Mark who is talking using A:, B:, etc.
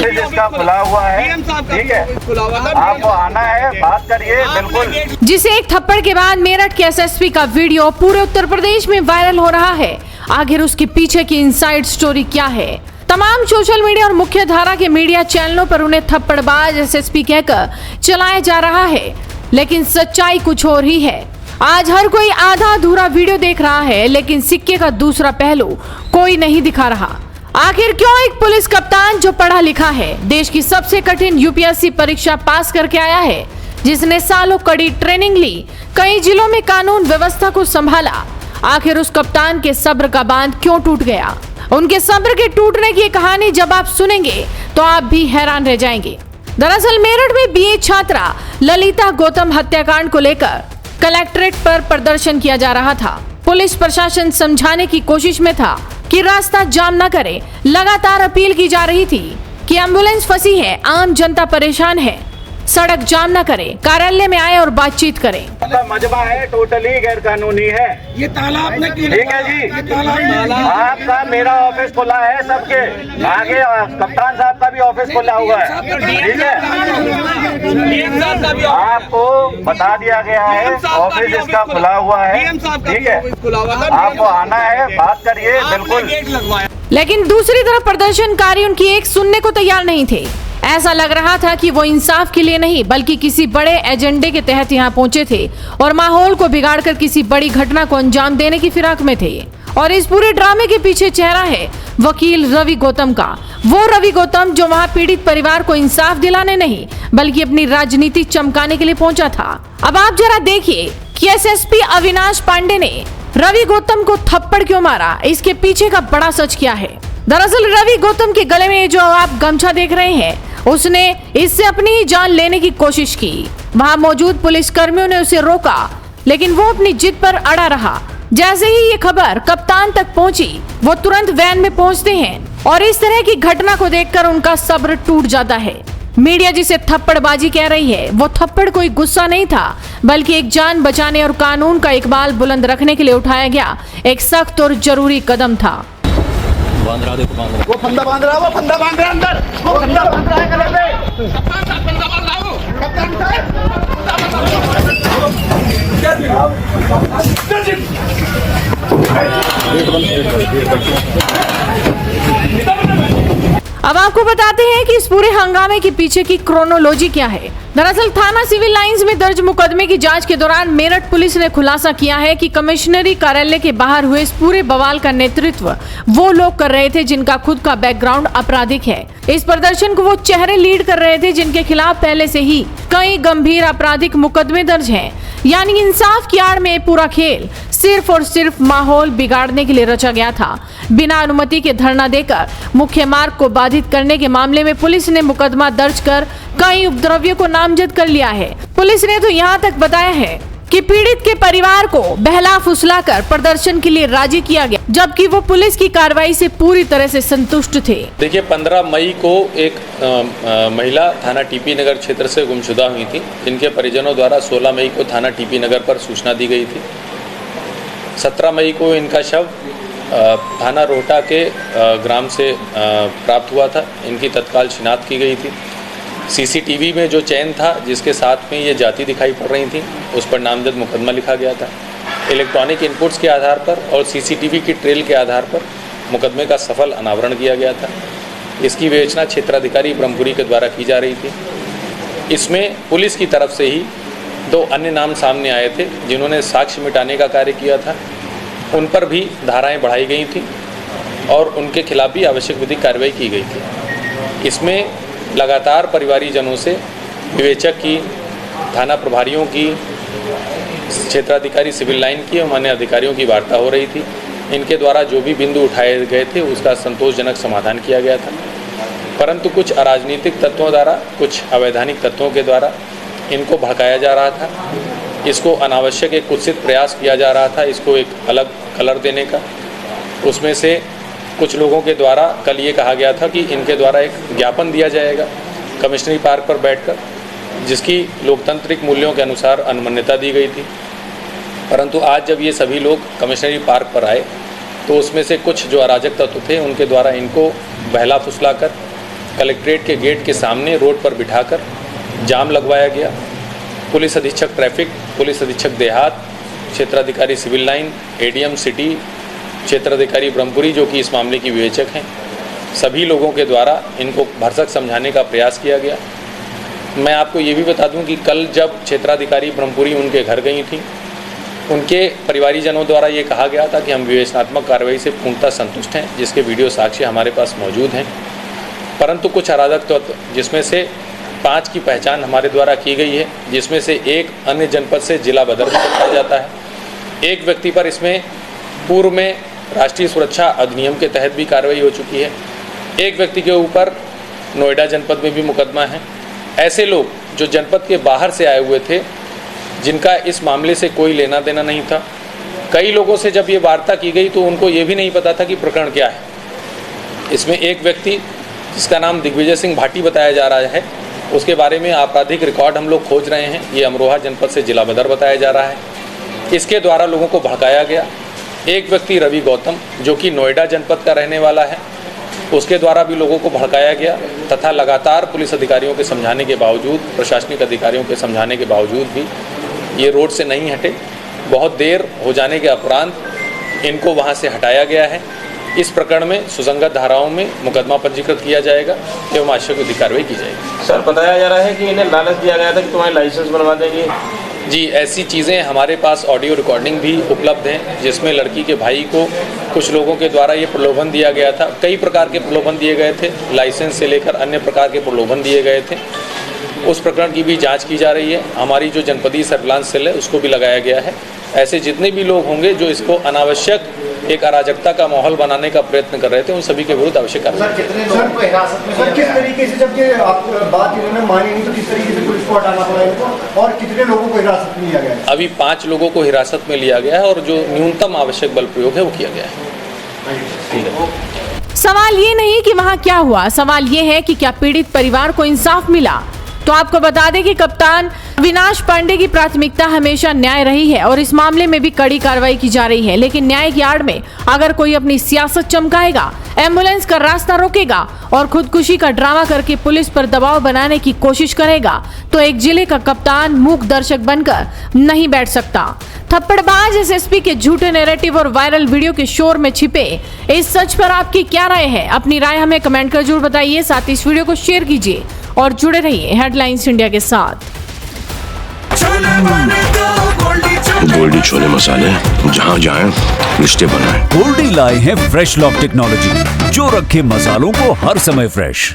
A: जिसका खुला हुआ है, ठीक है, आपको आना है, बात करिए, बिल्कुल।
B: जिसे एक थप्पड़ के बाद मेरठ के एसएसपी का वीडियो पूरे उत्तर प्रदेश में वायरल हो रहा है। आखिर उसके पीछे की इनसाइड स्टोरी क्या है? तमाम सोशल मीडिया और मुख्य धारा के मीडिया चैनलों पर उन्हें थप्पड़बाज एसएसपी कहकर चलाया जा रहा है, लेकिन सच्चाई कुछ और ही है। आज हर कोई आधा अधूरा वीडियो देख रहा है, लेकिन सिक्के का दूसरा पहलू कोई नहीं दिखा रहा। आखिर क्यों एक पुलिस कप्तान जो पढ़ा लिखा है, देश की सबसे कठिन यूपीएससी परीक्षा पास करके आया है, जिसने सालों कड़ी ट्रेनिंग ली, कई जिलों में कानून व्यवस्था को संभाला, आखिर उस कप्तान के सब्र का बांध क्यों टूट गया? उनके सब्र के टूटने की कहानी जब आप सुनेंगे तो आप भी हैरान रह जाएंगे। दरअसल मेरठ में बीए छात्रा ललिता गौतम हत्याकांड को लेकर कलेक्ट्रेट पर प्रदर्शन किया जा रहा था। पुलिस प्रशासन समझाने की कोशिश में था कि रास्ता जाम न करे। लगातार अपील की जा रही थी कि एम्बुलेंस फंसी है, आम जनता परेशान है, सड़क जाम न करे, कार्यालय में आए और बातचीत करें।
A: मजमा है, टोटली गैर कानूनी है।
C: ये तालाब ने
A: ठीक है जी,
C: ये तालाब
A: आपका मेरा ऑफिस खुला है, सबके आगे कप्तान साहब का भी ऑफिस खुला हुआ है, ठीक है। आपको बता दिया गया है, ऑफिस इसका खुला हुआ है, ठीक है, आपको आना है, बात करिए, बिल्कुल।
B: लेकिन दूसरी तरफ प्रदर्शनकारी उनकी एक सुनने को तैयार नहीं थे। ऐसा लग रहा था कि वो इंसाफ के लिए नहीं बल्कि किसी बड़े एजेंडे के तहत यहाँ पहुंचे थे और माहौल को बिगाड़कर किसी बड़ी घटना को अंजाम देने की फिराक में थे। और इस पूरे ड्रामे के पीछे चेहरा है वकील रवि गौतम का। वो रवि गौतम जो वहाँ पीड़ित परिवार को इंसाफ दिलाने नहीं बल्कि अपनी राजनीति चमकाने के लिए पहुंचा था। अब आप जरा देखिए कि एसएसपी अविनाश पांडे ने रवि गौतम को थप्पड़ क्यों मारा, इसके पीछे का बड़ा सच क्या है। दरअसल रवि गौतम के गले में जो आप गमछा देख रहे हैं, उसने इससे अपनी ही जान लेने की कोशिश की। वहां मौजूद पुलिस कर्मियों ने उसे रोका, लेकिन वो अपनी जिद पर अड़ा रहा। जैसे ही ये खबर कप्तान तक पहुंची, वो तुरंत वैन में पहुंचते हैं और इस तरह की घटना को देखकर उनका सब्र टूट जाता है। मीडिया जिसे थप्पड़बाजी कह रही है, वो थप्पड़ कोई गुस्सा नहीं था बल्कि एक जान बचाने और कानून का इकबाल बुलंद रखने के लिए उठाया गया एक सख्त और जरूरी कदम था।
C: बांध रहा, देखो बांध रहा, वो फंदा बांध रहा, वो फंदा बांध रहा अंदर, वो फंदा बांध रहा है गले पे। कप्तान साहब फंदा बांध रहा हो, कप्तान
B: अब आपको बताते हैं कि इस पूरे हंगामे के पीछे की क्रोनोलॉजी क्या है। दरअसल थाना सिविल लाइंस में दर्ज मुकदमे की जांच के दौरान मेरठ पुलिस ने खुलासा किया है कि कमिश्नरी कार्यालय के बाहर हुए इस पूरे बवाल का नेतृत्व वो लोग कर रहे थे जिनका खुद का बैकग्राउंड आपराधिक है। इस प्रदर्शन को वो चेहरे लीड कर रहे थे जिनके खिलाफ पहले से ही कई गंभीर आपराधिक मुकदमे दर्ज हैं। यानी इंसाफ की आड़ में पूरा खेल सिर्फ और सिर्फ माहौल बिगाड़ने के लिए रचा गया था। बिना अनुमति के धरना देकर मुख्य मार्ग को बाधित करने के मामले में पुलिस ने मुकदमा दर्ज कर कई उपद्रवियों को नामजद कर लिया है। पुलिस ने तो यहाँ तक बताया है कि पीड़ित के परिवार को बहला फुसलाकर प्रदर्शन के लिए राजी किया गया, जबकि वो पुलिस की कार्रवाई से पूरी तरह से संतुष्ट थे।
D: देखिए, 15 मई को एक महिला थाना टीपी नगर क्षेत्र से गुमशुदा हुई थी, जिनके परिजनों द्वारा 16 मई को थाना टीपी नगर पर सूचना दी गई थी। 17 मई को इनका शव थाना रोहटा के ग्राम से प्राप्त हुआ था। इनकी तत्काल शिनाख्त की गई थी। सीसीटीवी में जो चैन था जिसके साथ में ये जाति दिखाई पड़ रही थी, उस पर नामजद मुकदमा लिखा गया था। इलेक्ट्रॉनिक इनपुट्स के आधार पर और सीसीटीवी की ट्रेल के आधार पर मुकदमे का सफल अनावरण किया गया था। इसकी विवेचना क्षेत्राधिकारी ब्रह्मपुरी के द्वारा की जा रही थी। इसमें पुलिस की तरफ से ही 2 अन्य नाम सामने आए थे जिन्होंने साक्ष्य मिटाने का कार्य किया था। उन पर भी धाराएं बढ़ाई गई थी और उनके खिलाफ भी आवश्यक विधिक कार्रवाई की गई थी। इसमें लगातार परिवारीजनों से विवेचक की, थाना प्रभारियों की, क्षेत्राधिकारी सिविल लाइन की और अन्य अधिकारियों की वार्ता हो रही थी। इनके द्वारा जो भी बिंदु उठाए गए थे उसका संतोषजनक समाधान किया गया था, परंतु कुछ अराजनीतिक तत्वों द्वारा, कुछ अवैधानिक तत्वों के द्वारा इनको भड़काया जा रहा था। इसको अनावश्यक एक कुत्सित प्रयास किया जा रहा था, इसको एक अलग कलर देने का। उसमें से कुछ लोगों के द्वारा कल ये कहा गया था कि इनके द्वारा एक ज्ञापन दिया जाएगा कमिश्नरी पार्क पर बैठकर, जिसकी लोकतांत्रिक मूल्यों के अनुसार अनुमान्यता दी गई थी। परंतु आज जब ये सभी लोग कमिश्नरी पार्क पर आए तो उसमें से कुछ जो अराजक तत्व थे उनके द्वारा इनको बहला फुसलाकर कलेक्ट्रेट के गेट के सामने रोड पर बिठाकर जाम लगवाया गया। पुलिस अधीक्षक ट्रैफिक, पुलिस अधीक्षक देहात, क्षेत्राधिकारी सिविल लाइन, एडीएम सिटी, क्षेत्राधिकारी ब्रह्मपुरी जो कि इस मामले की विवेचक हैं, सभी लोगों के द्वारा इनको भरसक समझाने का प्रयास किया गया। मैं आपको ये भी बता दूं कि कल जब क्षेत्राधिकारी ब्रह्मपुरी उनके घर गई थी, उनके परिवारीजनों द्वारा ये कहा गया था कि हम विवेचनात्मक कार्रवाई से पूर्णतः संतुष्ट हैं, जिसके वीडियो साक्ष्य हमारे पास मौजूद हैं। परंतु कुछ अराजक तत्व, जिसमें से 5 की पहचान हमारे द्वारा की गई है, जिसमें से एक अन्य जनपद से जिला बदर में बताया जाता है। एक व्यक्ति पर इसमें पूर्व में राष्ट्रीय सुरक्षा अधिनियम के तहत भी कार्रवाई हो चुकी है। एक व्यक्ति के ऊपर नोएडा जनपद में भी मुकदमा है। ऐसे लोग जो जनपद के बाहर से आए हुए थे, जिनका इस मामले से कोई लेना देना नहीं था। कई लोगों से जब ये वार्ता की गई तो उनको ये भी नहीं पता था कि प्रकरण क्या है। इसमें एक व्यक्ति जिसका नाम दिग्विजय सिंह भाटी बताया जा रहा है, उसके बारे में आपराधिक रिकॉर्ड हम लोग खोज रहे हैं। ये अमरोहा जनपद से जिला बदर बताया जा रहा है। इसके द्वारा लोगों को भड़काया गया। एक व्यक्ति रवि गौतम जो कि नोएडा जनपद का रहने वाला है, उसके द्वारा भी लोगों को भड़काया गया तथा लगातार पुलिस अधिकारियों के समझाने के बावजूद, प्रशासनिक अधिकारियों के समझाने के बावजूद भी ये रोड से नहीं हटे। बहुत देर हो जाने के उपरांत इनको वहाँ से हटाया गया है। इस प्रकरण में सुसंगत धाराओं में मुकदमा पंजीकृत किया जाएगा एवं आवश्यक विधिक कार्रवाई की जाएगी।
C: सर, बताया जा रहा है कि इन्हें लालच दिया गया था कि तुम्हारे लाइसेंस बनवा देंगे।
D: जी, ऐसी चीज़ें हमारे पास ऑडियो रिकॉर्डिंग भी उपलब्ध हैं, जिसमें लड़की के भाई को कुछ लोगों के द्वारा ये प्रलोभन दिया गया था। कई प्रकार के प्रलोभन दिए गए थे, लाइसेंस से लेकर अन्य प्रकार के प्रलोभन दिए गए थे। उस प्रकरण की भी जांच की जा रही है। हमारी जो जनपदीय सर्विलांस सेल है उसको भी लगाया गया है। ऐसे जितने भी लोग होंगे जो इसको अनावश्यक एक अराजकता का माहौल बनाने का प्रयत्न कर रहे थे, उन सभी के विरुद्ध आवश्यक कार्रवाई।
E: कितने लोगों को हिरासत में? सर, किस तरीके से, जब ये बात इन्होंने मानी नहीं तो किस तरीके से पुलिस को हटाना पड़ा इनको, और कितने लोगों को हिरासत में लिया गया है?
D: अभी 5 लोगों को हिरासत में लिया गया है और जो न्यूनतम आवश्यक बल प्रयोग है वो किया गया है। ठीक है।
B: सवाल ये नहीं कि वहाँ क्या हुआ, सवाल ये है कि क्या पीड़ित परिवार को इंसाफ मिला। तो आपको बता दें कि कप्तान अविनाश पांडे की प्राथमिकता हमेशा न्याय रही है और इस मामले में भी कड़ी कार्रवाई की जा रही है। लेकिन न्याय की आड़ में अगर कोई अपनी सियासत चमकाएगा, एम्बुलेंस का रास्ता रोकेगा और खुदकुशी का ड्रामा करके पुलिस पर दबाव बनाने की कोशिश करेगा, तो एक जिले का कप्तान मूक दर्शक बनकर नहीं बैठ सकता। थप्पड़बाज एसएसपी के झूठे नैरेटिव और वायरल वीडियो के शोर में छिपे इस सच पर आपकी क्या राय है? अपनी राय हमें कमेंट कर जरूर बताइए। साथ ही इस वीडियो को शेयर कीजिए और जुड़े रहिए हेडलाइंस इंडिया के साथ।
F: गोल्डी छोले मसाले, जहाँ जाएं रिश्ते बनाएं।
G: गोल्डी लाए हैं फ्रेश लॉक टेक्नोलॉजी, जो रखे मसालों को हर समय फ्रेश।